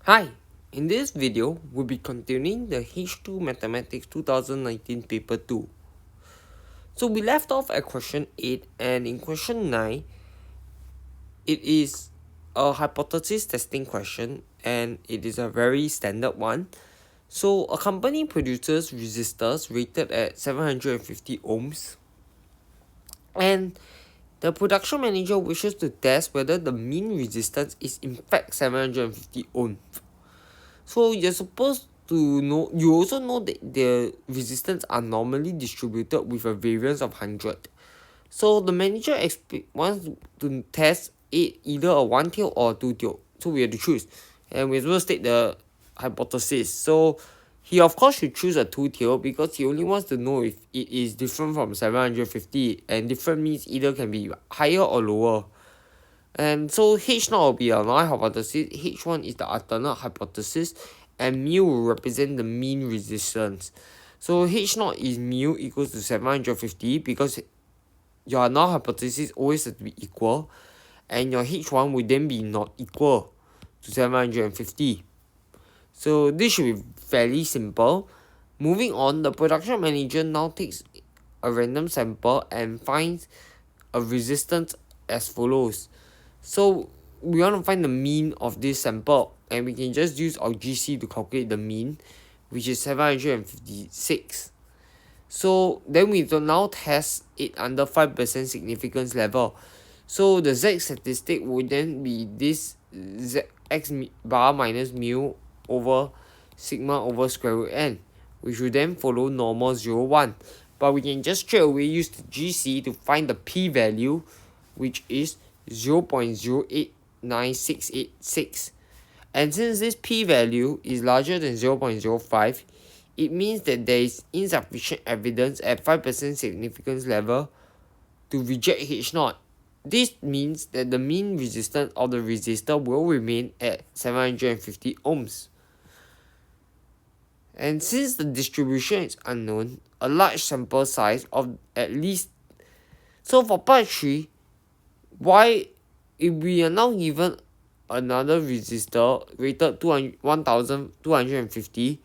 Hi, in this video, we'll be continuing the H2 Mathematics 2019 paper 2. So we left off at question 8, and in question 9, it is a hypothesis testing question, and it is a very standard one. So a company produces resistors rated at 750 ohms, and the production manager wishes to test whether the mean resistance is in fact 750 ohms. So you're supposed to know, you also know that the resistance are normally distributed with a variance of 100. So the manager wants to test it either a one tail or a two tail. So we have to choose. And we're supposed to state the hypothesis. So he of course should choose a two tail because he only wants to know if it is different from 750. And different means either can be higher or lower. And so H0 will be a null hypothesis, H1 is the alternate hypothesis, and mu will represent the mean resistance. So H0 is mu equals to 750 because your null hypothesis always has to be equal, and your H1 will then be not equal to 750. So this should be fairly simple. Moving on, the production manager now takes a random sample and finds a resistance as follows. So we want to find the mean of this sample, and we can just use our GC to calculate the mean, which is 756. So then we will now test it under 5% significance level. So the Z statistic would then be this Z x bar minus mu over sigma over square root n, which will then follow normal 0, 1. But we can just straight away use the GC to find the p-value, which is 0.089686. And since this p-value is larger than 0.05, it means that there is insufficient evidence at 5% significance level to reject H0. This means that the mean resistance of the resistor will remain at 750 ohms. And since the distribution is unknown, a large sample size of at least... So for part 3, why if we are now given another resistor rated 1250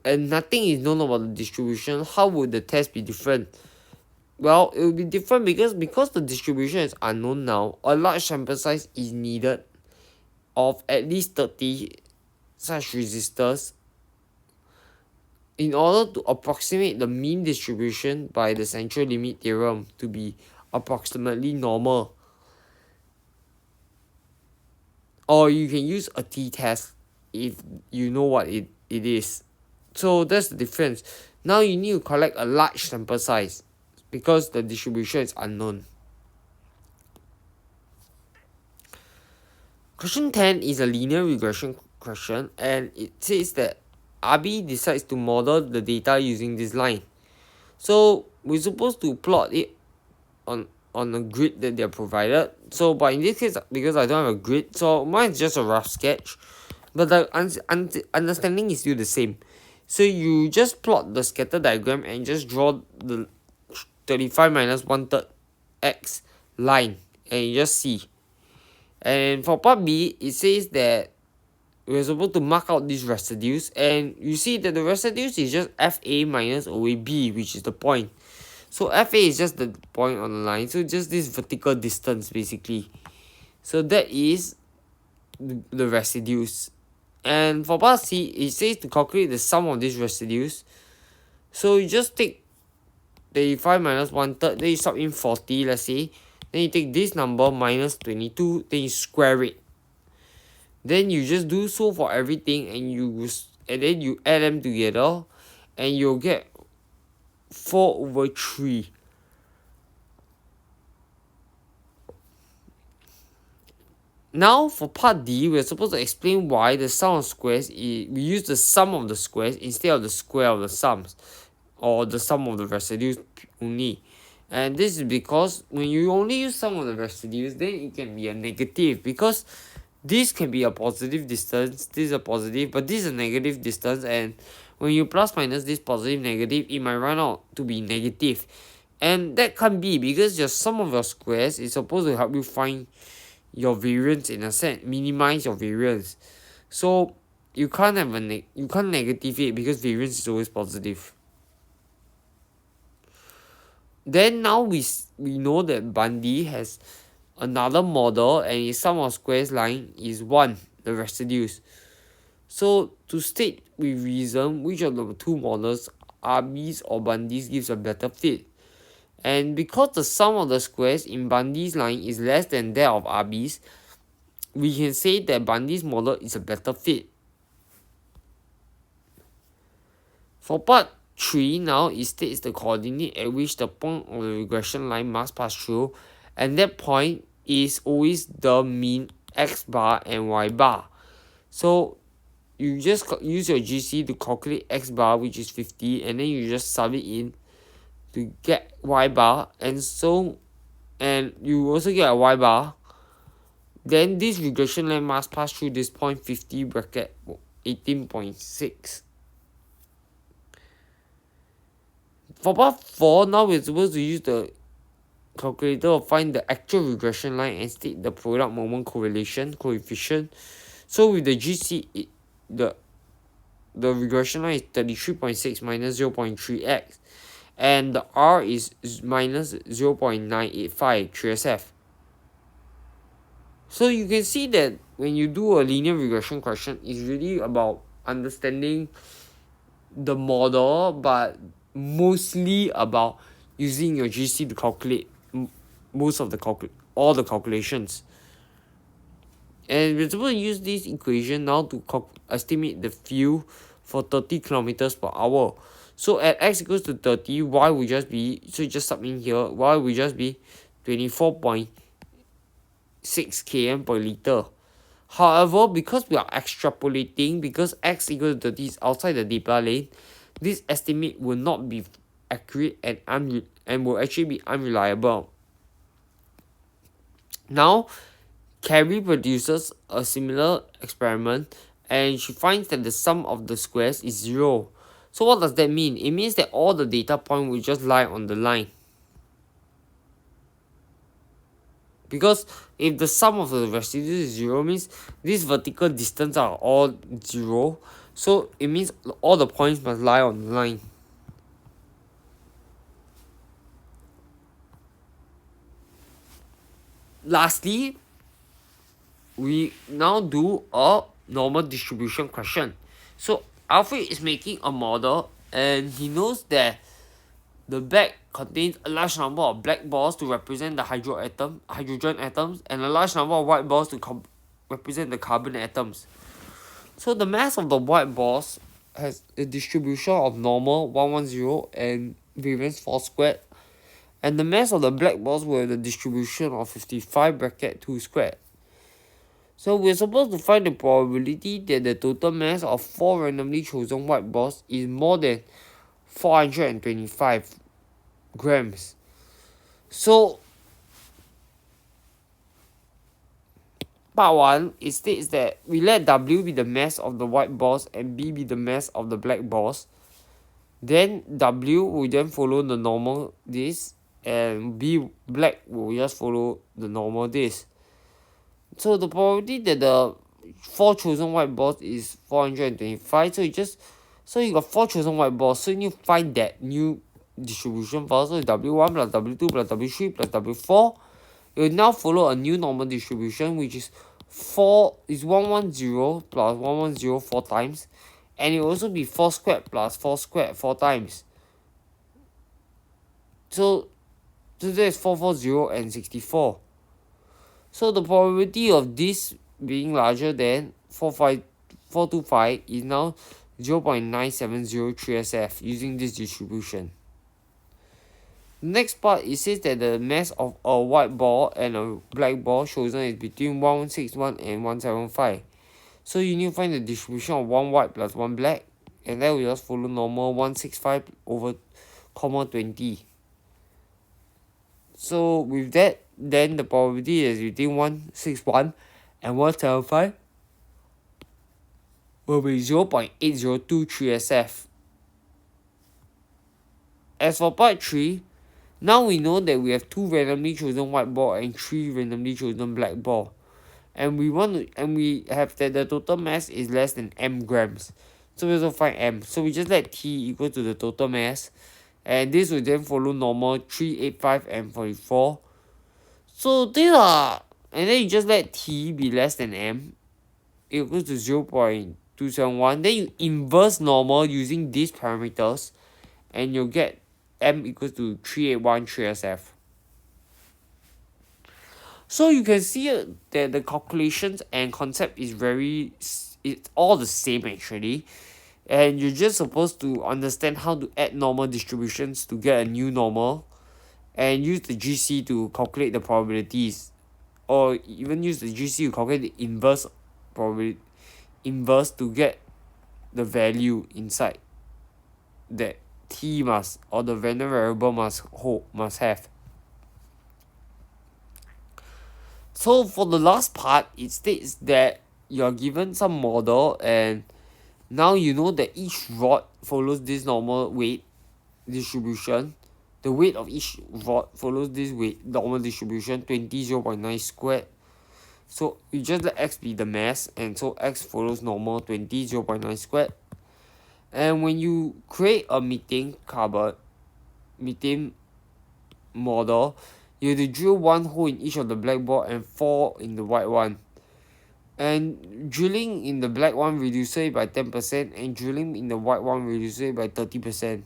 and nothing is known about the distribution, how would the test be different? Well, it will be different because the distribution is unknown now, a large sample size is needed of at least 30 such resistors in order to approximate the mean distribution by the central limit theorem to be approximately normal. Or you can use a t-test if you know what it is. So that's the difference. Now you need to collect a large sample size because the distribution is unknown. Question 10 is a linear regression question, and it says that RB decides to model the data using this line. So we're supposed to plot it on a grid that they're provided. So but in this case, because I don't have a grid, so mine is just a rough sketch, but the understanding is still the same. So you just plot the scatter diagram and just draw the 35 minus 1/3 x line, and you just see. And for part B, it says that we're supposed to mark out these residues, and you see that the residues is just FA minus OAB, which is the point. So FA is just the point on the line, so just this vertical distance basically. So that is the residues. And for part C, it says to calculate the sum of these residues. So you just take 35 minus 1/3, then you sub in 40, let's say. Then you take this number minus 22, then you square it. Then you just do so for everything, and then you add them together, and you'll get 4/3. Now for part D, we're supposed to explain why the sum of squares we use the sum of the squares instead of the square of the sums, or the sum of the residues only. And this is because when you only use sum of the residues, then it can be a negative, because this can be a positive distance, this is a positive, but this is a negative distance, and when you plus minus this positive negative, it might run out to be negative. And that can't be, because your sum of your squares is supposed to help you find your variance in a sense, minimize your variance. So you can't have you can't negative it because variance is always positive. Then now we know that Bundy has another model and its sum of squares line is 1, the residues. So to state with reason which of the two models, Arby's or Bundy's, gives a better fit. And because the sum of the squares in Bundy's line is less than that of Arby's, we can say that Bundy's model is a better fit. For part 3 now, it states the coordinate at which the point of the regression line must pass through, and that point is always the mean x bar and y bar. So you just use your GC to calculate x bar, which is 50, and then you just sub it in to get y bar, and you also get a y bar. Then this regression line must pass through this point 50 bracket 18.6. For part 4, now we're supposed to use the calculator to find the actual regression line and state the product moment correlation coefficient. So with the GC, the regression line is 33.6 minus 0.3x, and the R is minus 0.985 3SF. So you can see that when you do a linear regression question, it's really about understanding the model, but mostly about using your GC to calculate most of all the calculations. And we're supposed to use this equation now to estimate the field for 30 kilometers per hour. So at x equals to 30, y will just be, so you just sub in here, y will just be 24.6 km per liter. However, because we are extrapolating, because x equals to 30 is outside the data lane, this estimate will not be accurate and will actually be unreliable. Now, Carrie produces a similar experiment and she finds that the sum of the squares is 0. So what does that mean? It means that all the data points will just lie on the line. Because if the sum of the residues is 0, means this vertical distance are all 0. So it means all the points must lie on the line. Lastly, we now do a normal distribution question. So Alfred is making a model and he knows that the bag contains a large number of black balls to represent the hydrogen atoms and a large number of white balls to represent the carbon atoms. So the mass of the white balls has a distribution of normal 110 and variance 4 squared, and the mass of the black balls will have the distribution of 55 bracket 2 squared. So we're supposed to find the probability that the total mass of 4 randomly chosen white balls is more than 425 grams. So part 1, it states that we let W be the mass of the white balls and B be the mass of the black balls. Then W will then follow the normal this, and B black will just follow the normal this. So the probability that the 4 chosen white balls is 425. So you got 4 chosen white balls. So you need to find that new distribution first. So it's W1 plus W2 plus W3 plus W4. It will now follow a new normal distribution, which is 110 plus 110 4 times, and it will also be 4 squared plus 4 squared 4 times. So that is 440 and 64. So the probability of this being larger than 425 is now 0.9703 SF using this distribution. Next part, it says that the mass of a white ball and a black ball chosen is between 1161 and 175. So you need to find the distribution of 1 white plus 1 black, and that will just follow normal 165 over 20. So with that, then the probability is between 161 and 175 will be 0.8023 SF. As for part 3, now we know that we have 2 randomly chosen white ball and 3 randomly chosen black ball. and we have that the total mass is less than m grams. So we also find m. So we just let T equal to the total mass, and this will then follow normal 385 and 44. So these are, and then you just let T be less than m equals to 0.271. Then you inverse normal using these parameters, and you'll get m equals to 381 3SF. So you can see that the calculations and concept is it's all the same actually. And you're just supposed to understand how to add normal distributions to get a new normal, and use the GC to calculate the probabilities, or even use the GC to calculate the inverse probability, inverse to get the value inside that T must, or the random variable must have. So for the last part, it states that you're given some model, and now you know that each rod follows this normal weight distribution. The weight of each rod follows this normal distribution, 20 0.9 squared. So you just let x be the mass, and so x follows normal 20 0.9 squared. And when you create a methane model, you have to drill 1 hole in each of the black ball and 4 in the white one. And drilling in the black one reduces it by 10%, and drilling in the white one reduces it by 30%.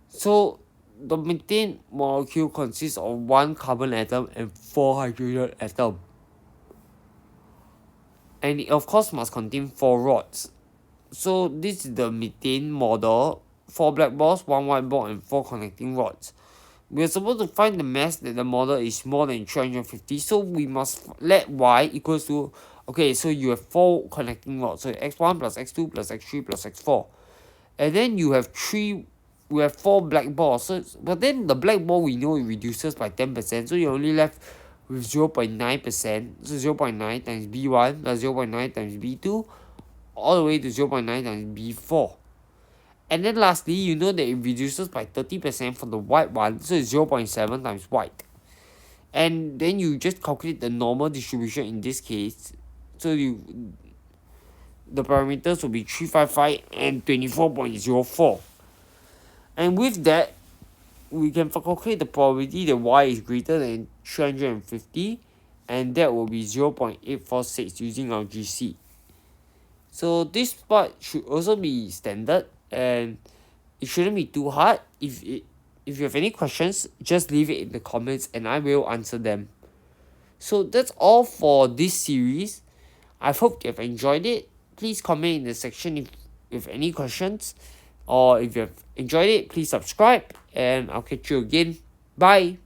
So the methane molecule consists of 1 carbon atom and 4 hydrogen atom. And it of course must contain 4 rods. So this is the methane model: 4 black balls, 1 white ball, and 4 connecting rods. We are supposed to find the mass that the model is more than 350. So we must let y equals to, okay, so you have 4 connecting rods. So x1 plus x2 plus x3 plus x4. And then you have 4 black balls. So, but then the black ball, we know it reduces by 10%. So you're only left with 0.9%. So 0.9 times b1 plus 0.9 times b2, all the way to 0.9 times b4. And then lastly, you know that it reduces by 30% for the white one, so it's 0.7 times white. And then you just calculate the normal distribution in this case. So the parameters will be 355 and 24.04. And with that, we can calculate the probability that y is greater than 350, and that will be 0.846 using our GC. So this part should also be standard, and it shouldn't be too hard. If you have any questions, just leave it in the comments and I will answer them. So that's all for this series. I hope you have enjoyed it. Please comment in the section if you have any questions, or if you have enjoyed it, please subscribe, and I'll catch you again. Bye.